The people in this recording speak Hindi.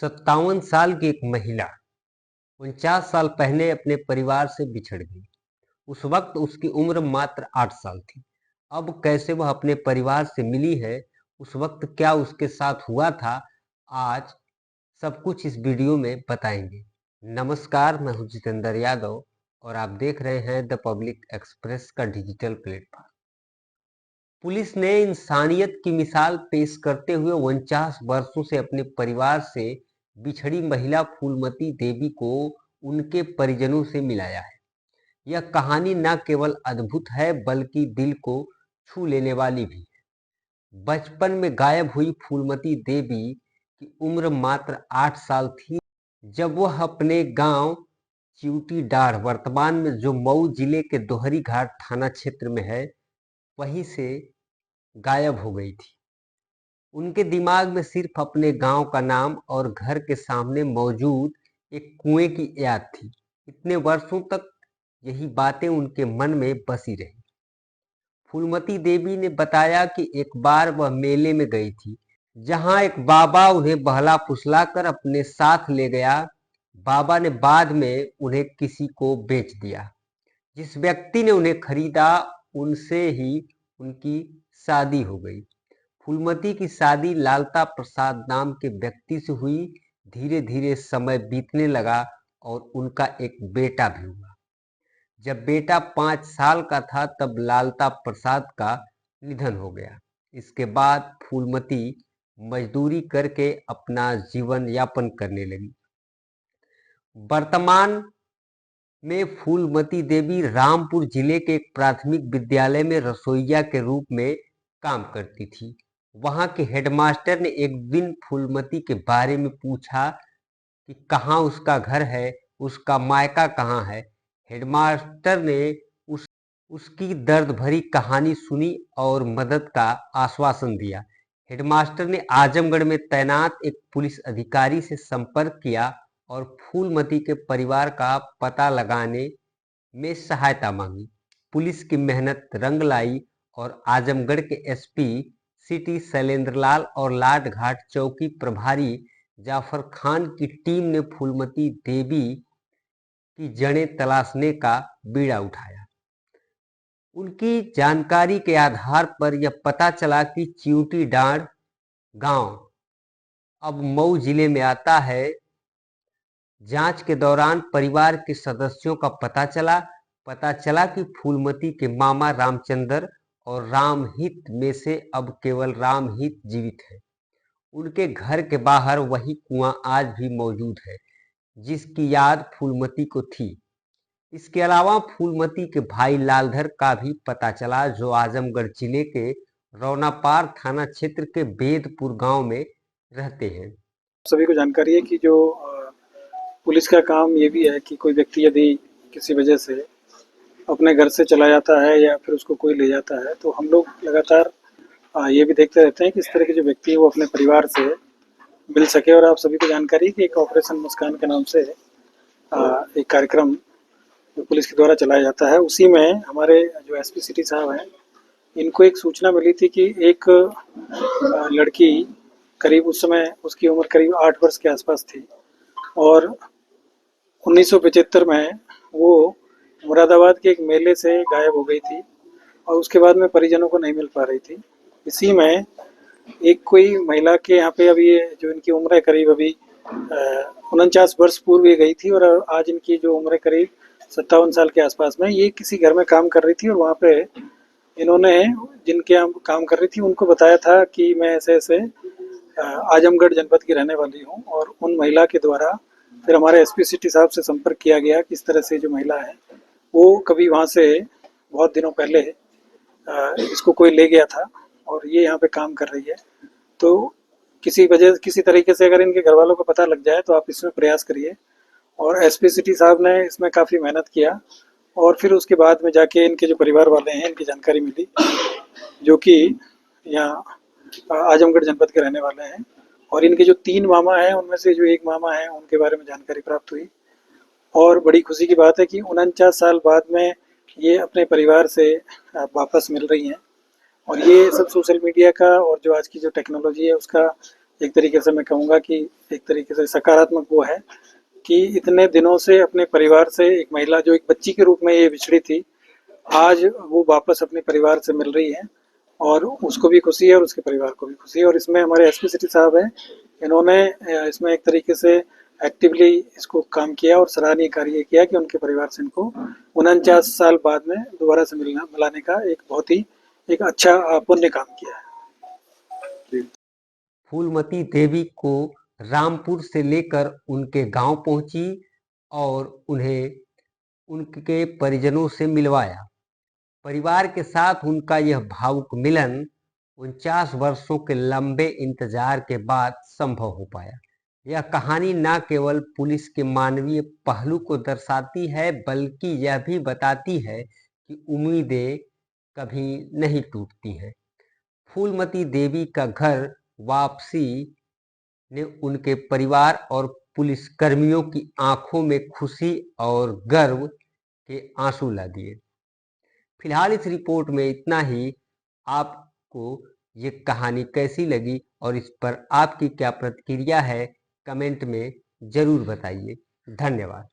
57 साल की एक महिला 49 साल पहले अपने परिवार से बिछड़ गई। उस वक्त उसकी उम्र मात्र 8 साल थी। अब कैसे वह अपने परिवार से मिली है, उस वक्त क्या उसके साथ हुआ था, आज सब कुछ इस वीडियो में बताएंगे। नमस्कार, मैं हूं जितेंद्र यादव और आप देख रहे हैं द पब्लिक एक्सप्रेस का डिजिटल प्लेटफॉर्म। पुलिस ने इंसानियत की मिसाल पेश करते हुए 49 वर्षों से अपने परिवार से बिछड़ी महिला फूलमती देवी को उनके परिजनों से मिलाया है। यह कहानी न केवल अद्भुत है बल्कि दिल को छू लेने वाली भी है। बचपन में गायब हुई फूलमती देवी की उम्र मात्र 8 साल थी जब वह अपने गांव चिवटी डाढ़, वर्तमान में जो मऊ जिले के दोहरी घाट थाना क्षेत्र में है, वहीं से गायब हो गई थी। उनके दिमाग में सिर्फ अपने गांव का नाम और घर के सामने मौजूद एक कुएं की याद थी। इतने वर्षों तक यही बातें उनके मन में बसी रही। फूलमती देवी ने बताया कि एक बार वह मेले में गई थी, जहां एक बाबा उन्हें बहला फुसलाकर अपने साथ ले गया। बाबा ने बाद में उन्हें किसी को बेच दिया। जिस व्यक्ति ने उन्हें खरीदा, उनसे ही उनकी शादी हो गई। फूलमती की शादी लालता प्रसाद नाम के व्यक्ति से हुई। धीरे धीरे समय बीतने लगा और उनका एक बेटा भी हुआ। जब बेटा 5 साल का था तब लालता प्रसाद का निधन हो गया। इसके बाद फूलमती मजदूरी करके अपना जीवन यापन करने लगी। वर्तमान में फूलमती देवी रामपुर जिले के एक प्राथमिक विद्यालय में रसोइया के रूप में काम करती थी। वहां के हेडमास्टर ने एक दिन फूलमती के बारे में पूछा कि कहाँ उसका घर है, उसका मायका कहाँ है। हेडमास्टर ने उस उसकी दर्द भरी कहानी सुनी और मदद का आश्वासन दिया। हेडमास्टर ने आजमगढ़ में तैनात एक पुलिस अधिकारी से संपर्क किया और फूलमती के परिवार का पता लगाने में सहायता मांगी। पुलिस की मेहनत रंग लाई और आजमगढ़ के एसपी सिटी शैलेंद्रलाल और लाट घाट चौकी प्रभारी जाफर खान की टीम ने फूलमती देवी की जड़ें तलाशने का बीड़ा उठाया। उनकी जानकारी के आधार पर यह पता चला कि चिवटी डांड गांव अब मऊ जिले में आता है। जांच के दौरान परिवार के सदस्यों का पता चला कि फूलमती के मामा रामचंद्र और रामहित में से अब केवल रामहित जीवित है। उनके घर के बाहर वही कुआं आज भी मौजूद है जिसकी याद फूलमती को थी। इसके अलावा फूलमती के भाई लालधर का भी पता चला, जो आजमगढ़ जिले के रौनापार थाना क्षेत्र के बेदपुर गांव में रहते हैं। सभी को जानकारी है कि जो पुलिस का काम ये भी है कि कोई व्यक्ति यदि किसी वजह से अपने घर से चला जाता है या फिर उसको कोई ले जाता है, तो हम लोग लगातार ये भी देखते रहते हैं कि इस तरह के जो व्यक्ति है वो अपने परिवार से मिल सके। और आप सभी को जानकारी है कि एक ऑपरेशन मुस्कान के नाम से एक कार्यक्रम जो पुलिस के द्वारा चलाया जाता है, उसी में हमारे जो एसपी सिटी साहब हैं, इनको एक सूचना मिली थी कि एक लड़की करीब उस समय उसकी उम्र करीब 8 वर्ष के आसपास थी और 1975 में वो मुरादाबाद के एक मेले से गायब हो गई थी और उसके बाद में परिजनों को नहीं मिल पा रही थी। इसी में एक कोई महिला के यहाँ पे अभी जो इनकी उम्र है करीब अभी 49 वर्ष पूर्व ये गई थी और आज इनकी जो उम्र है करीब 57 साल के आसपास में, ये किसी घर में काम कर रही थी और वहाँ पे इन्होंने जिनके यहाँ काम कर रही थी उनको बताया था कि मैं ऐसे ऐसे आजमगढ़ जनपद की रहने वाली हूँ। और उन महिला के द्वारा फिर हमारे एसपी सिटी साहब से संपर्क किया गया कि इस तरह से जो महिला है वो कभी वहाँ से बहुत दिनों पहले इसको कोई ले गया था और ये यहाँ पे काम कर रही है। तो किसी तरीके से अगर इनके घर वालों को पता लग जाए तो आप इसमें प्रयास करिए। और एसपी सिटी साहब ने इसमें काफ़ी मेहनत किया और फिर उसके बाद में जाके इनके जो परिवार वाले हैं इनकी जानकारी मिली, जो कि यहाँ आजमगढ़ जनपद के रहने वाले हैं। और इनके जो 3 मामा हैं उनमें से जो एक मामा है उनके बारे में जानकारी प्राप्त हुई। और बड़ी खुशी की बात है कि 49 साल बाद में ये अपने परिवार से वापस मिल रही हैं। और ये सब सोशल मीडिया का और जो आज की जो टेक्नोलॉजी है उसका एक तरीके से मैं कहूँगा कि एक तरीके से सकारात्मक वो है कि इतने दिनों से अपने परिवार से एक महिला जो एक बच्ची के रूप में ये बिछड़ी थी, आज वो वापस अपने परिवार से मिल रही है और उसको भी खुशी है और उसके परिवार को भी खुशी है। और इसमें हमारे एसपी सिटी साहब हैं, इन्होंने इसमें एक तरीके से एक्टिवली इसको काम किया और सराहनीय कार्य किया कि उनके परिवार से इनको 49 साल बाद में दोबारा से मिलाने का एक बहुत ही एक अच्छा पुण्य काम किया है। फूलमती देवी को रामपुर से लेकर उनके गांव पहुंची और उन्हें उनके परिजनों से मिलवाया। परिवार के साथ उनका यह भावुक मिलन 49 वर्षों के लंबे इंतजार के बाद संभव हो पाया। यह कहानी न केवल पुलिस के मानवीय पहलू को दर्शाती है, बल्कि यह भी बताती है कि उम्मीदें कभी नहीं टूटती हैं। फूलमती देवी का घर वापसी ने उनके परिवार और पुलिसकर्मियों की आंखों में खुशी और गर्व के आंसू ला दिए। फिलहाल इस रिपोर्ट में इतना ही। आपको ये कहानी कैसी लगी और इस पर आपकी क्या प्रतिक्रिया है, कमेंट में जरूर बताइए। धन्यवाद।